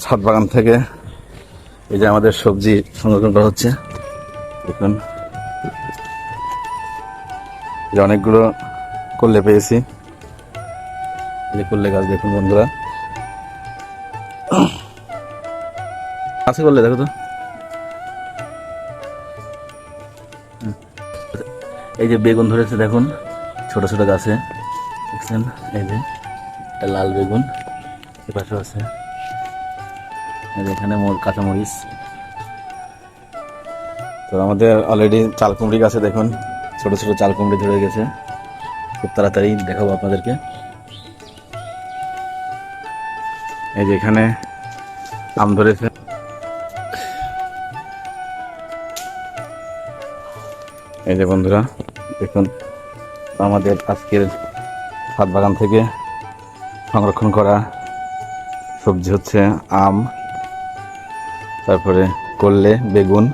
ছাদ বাগান থেকে এই যে আমাদের সবজি সংরক্ষণ করা হচ্ছে। দেখুন অনেকগুলো করলে পেয়েছি, এই যে করলে গাছ দেখুন বন্ধুরা, আছে করলে দেখো তো। এই যে বেগুন ধরেছে দেখুন, ছোট ছোট গাছে দেখছেন, এই যে একটা লাল বেগুন এ পাশে আছে, এখানে কাঁচামরিচ। তো আমাদের অলরেডি চাল কুমড়ি গাছে দেখুন ছোট ছোট চাল কুমড়ি ধরে গেছে, খুব তাড়াতাড়ি দেখাবো আপনাদেরকে। এই যে এখানে আম ধরেছে, এই যে বন্ধুরা দেখুন আমাদের আজকের ছাদ বাগান থেকে সংরক্ষণ করা সবজি হচ্ছে আম, তারপরে করলে, বেগুন,